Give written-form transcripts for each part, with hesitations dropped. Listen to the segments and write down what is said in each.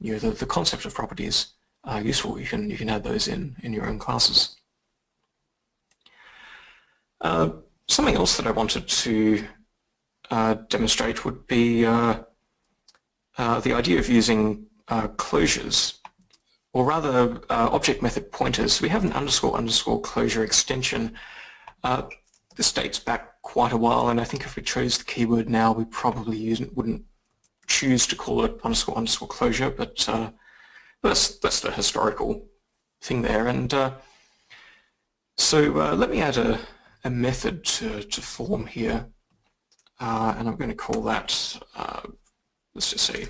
the concept of properties are useful. You can add those in your own classes. Something else that I wanted to demonstrate would be the idea of using closures, or rather object method pointers. We have an __ closure extension. This dates back quite a while, and I think if we chose the keyword now, we probably wouldn't choose to call it __ closure, but that's the historical thing there. And so let me add a method to form here, and I'm going to call that, let's just say,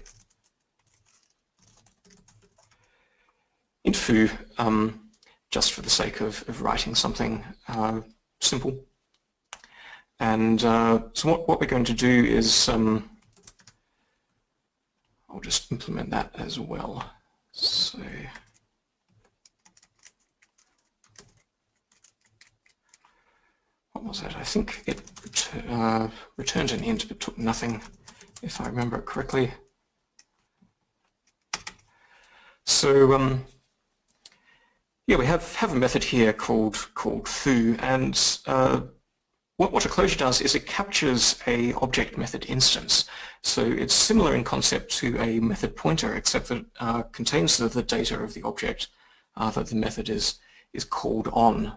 int foo, just for the sake of writing something simple. And so what we're going to do is, I'll just implement that as well. So what was that? I think it returned an int but took nothing, if I remember it correctly. So yeah, we have a method here called foo, and what a closure does is it captures a object method instance. So it's similar in concept to a method pointer, except that it contains the data of the object that the method is called on.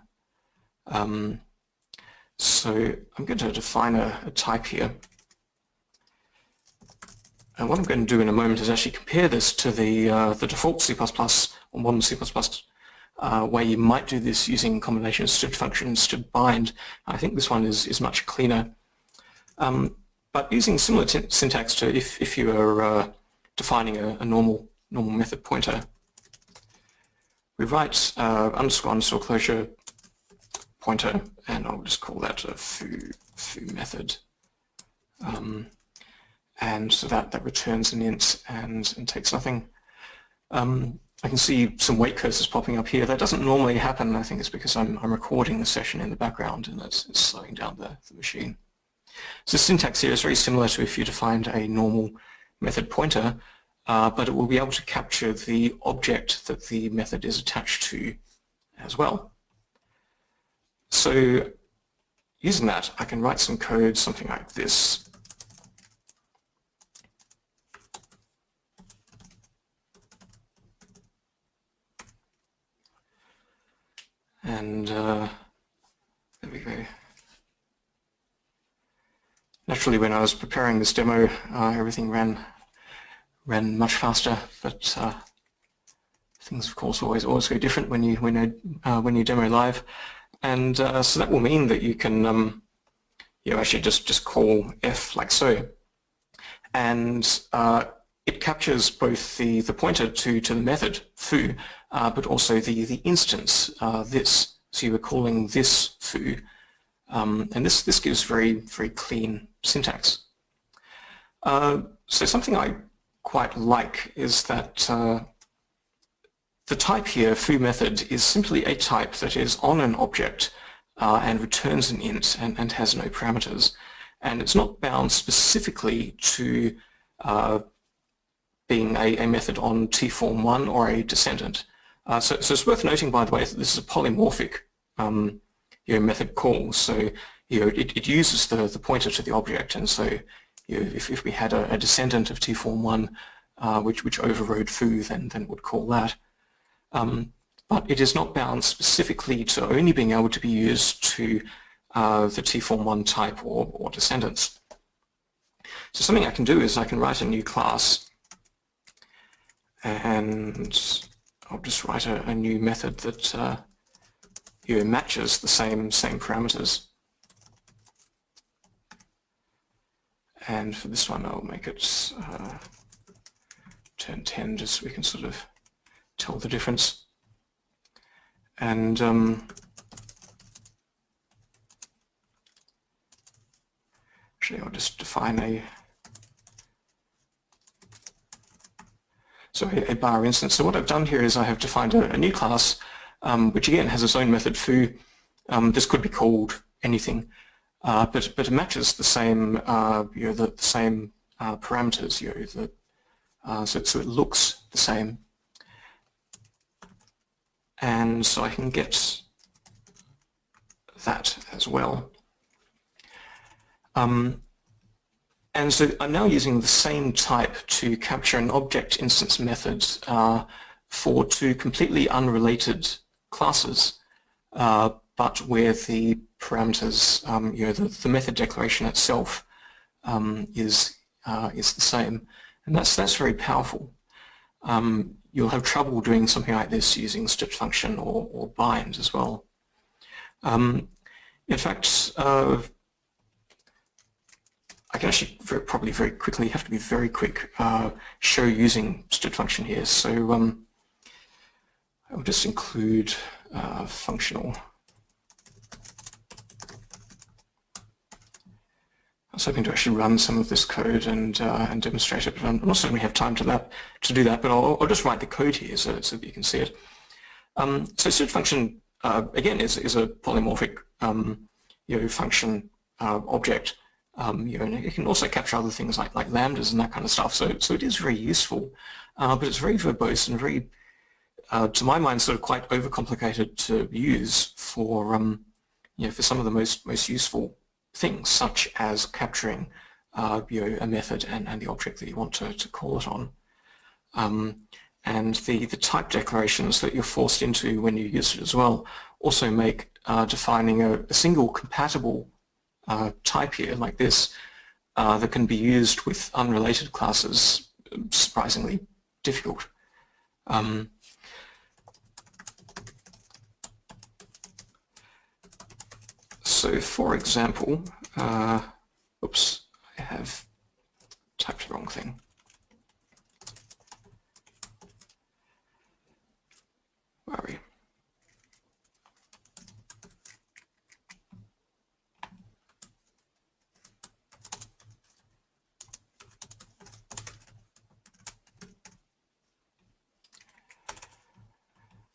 So I'm going to define a type here. And what I'm going to do in a moment is actually compare this to the default C++ or modern C++ where you might do this using combination of std function and std bind. I think this one is much cleaner. But using similar syntax to if you are defining a normal method pointer, we write __ closure pointer, and I'll just call that a foo method. And so that returns an int and takes nothing. I can see some wait cursors popping up here. That doesn't normally happen. I think it's because I'm recording the session in the background, and it's slowing down the machine. So the syntax here is very similar to if you defined a normal method pointer, but it will be able to capture the object that the method is attached to as well. So using that, I can write some code, something like this. And there we go. Naturally, when I was preparing this demo, everything ran much faster, but things, of course, always go different when you demo live. And so that will mean that you can actually just call f like so, and it captures both the pointer to the method foo, but also the instance this. So you were calling this foo, and this gives very clean syntax. So something I quite like is that the type here, foo method, is simply a type that is on an object and returns an int and has no parameters, and it's not bound specifically to being a method on tform1 or a descendant. So it's worth noting, by the way, that this is a polymorphic method call. So it uses the pointer to the object, and so if we had a descendant of tform1 which overrode foo, then would call that. But it is not bound specifically to only being able to be used to the tform1 type or descendants. So something I can do is I can write a new class, and I'll just write a new method that matches the same parameters. And for this one, I'll make it turn 10, just so we can sort of tell the difference. And actually, I'll just define a bar instance. So what I've done here is I have defined a new class, which again has its own method foo. This could be called anything, but it matches the same the same parameters, so it looks the same. And so I can get that as well. And so I'm now using the same type to capture an object instance method for two completely unrelated classes, but where the parameters, the method declaration itself is the same, and that's very powerful. You'll have trouble doing something like this using stitch function or bind as well. In fact, I can actually probably very quickly, have to be very quick, show using stitch function here. So I'll just include functional. I was hoping to actually run some of this code and demonstrate it, but I'm not certain we have time to do that. But I'll just write the code here so that you can see it. So stitch function again is a polymorphic function object. And it can also capture other things like lambdas and that kind of stuff. So it is very useful, but it's very verbose and very, to my mind, sort of quite overcomplicated to use for for some of the most useful things, such as capturing a method and the object that you want to call it on. And the type declarations that you're forced into when you use it as well also make defining a single compatible type here, like this, that can be used with unrelated classes, surprisingly difficult. So for example, oops, I have typed the wrong thing. Where are we?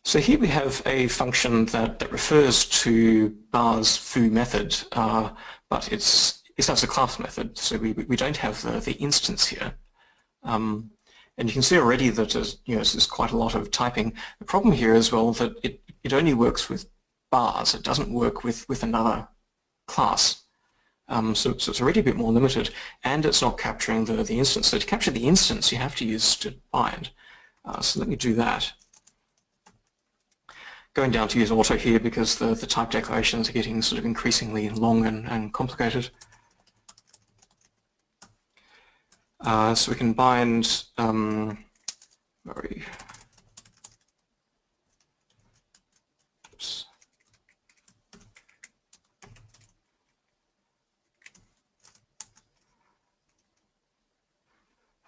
So here we have a function that refers to bar's foo method, but it's as a class method, so we don't have the instance here. And you can see already that there's quite a lot of typing. The problem here as well that it only works with bars. It doesn't work with another class. So it's already a bit more limited, and it's not capturing the instance. So to capture the instance, you have to use std bind. So let me do that. Going down to use auto here because the type declarations are getting sort of increasingly long and complicated. So we can bind, oops.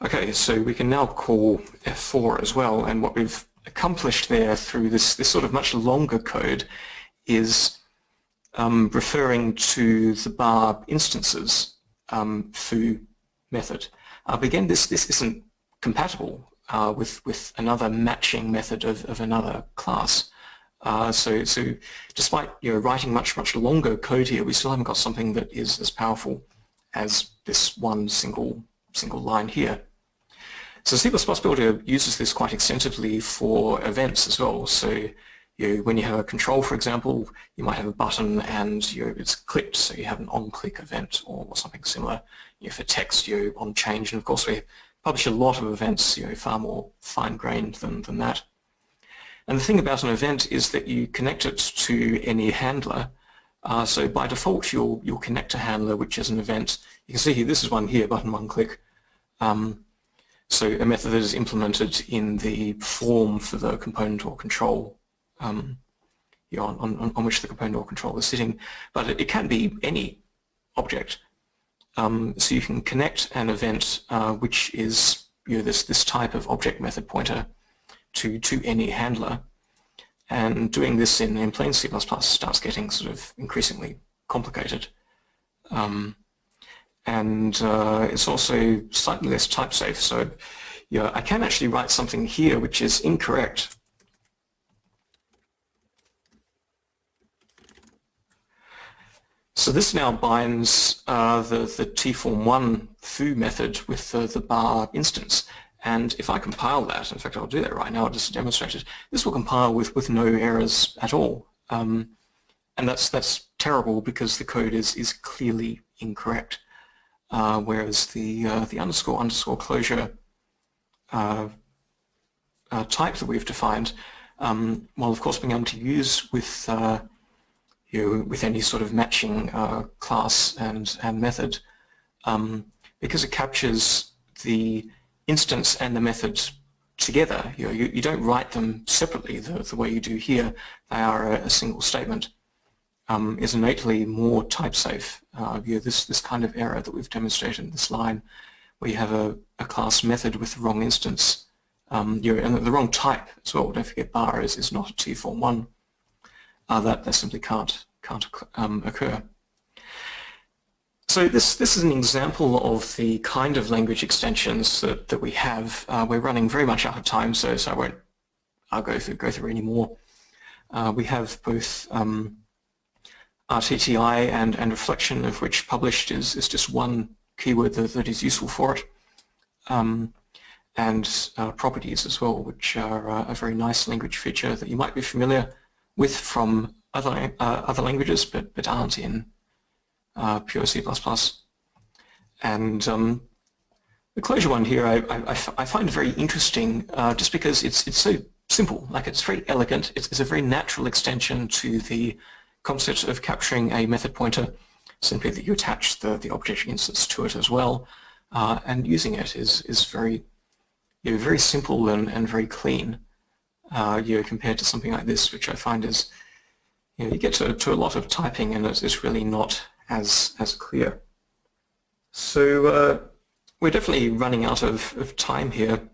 Okay, so we can now call F4 as well, and what we've accomplished there through this sort of much longer code is referring to the bar instances foo method. But again, this isn't compatible with another matching method of another class. So despite writing much longer code here, we still haven't got something that is as powerful as this one single line here. So C++ Builder uses this quite extensively for events as well. So when you have a control, for example, you might have a button and it's clicked, so you have an on-click event or something similar. For text, on change, and of course we publish a lot of events, far more fine-grained than that. And the thing about an event is that you connect it to any handler. So by default, you'll connect a handler, which is an event. You can see here, this is one here, button one click. So a method that is implemented in the form for the component or control on which the component or control is sitting, but it can be any object. So you can connect an event which is this type of object method pointer to any handler, and doing this in plain C++ starts getting sort of increasingly complicated. And it's also slightly less type safe. So I can actually write something here which is incorrect. So this now binds the tform1 foo method with the bar instance, And if I compile that, in fact I'll do that right now just to demonstrate it, this will compile with no errors at all. And that's terrible because the code is clearly incorrect. Whereas the underscore closure type that we've defined, while of course being able to use with with any sort of matching class and method, because it captures the instance and the method together. You don't write them separately the way you do here. They are a single statement. Is innately more type safe. This kind of error that we've demonstrated in this line, where you have a class method with the wrong instance, and the wrong type as well. Don't forget bar is not a T-form 1. That simply can't occur. So this is an example of the kind of language extensions that we have. We're running very much out of time, so I won't go through any more. We have both RTTI and reflection, of which published is just one keyword that is useful for it, and properties as well, which are a very nice language feature that you might be familiar with from other languages, but aren't in pure C++. And the closure one here I find very interesting, just because it's so simple. Like, it's very elegant. It's a very natural extension to the concept of capturing a method pointer, simply that you attach the object instance to it as well, and using it is very very simple and very clean, compared to something like this, which I find is you get to a lot of typing and it's really not as clear. So we're definitely running out of time here.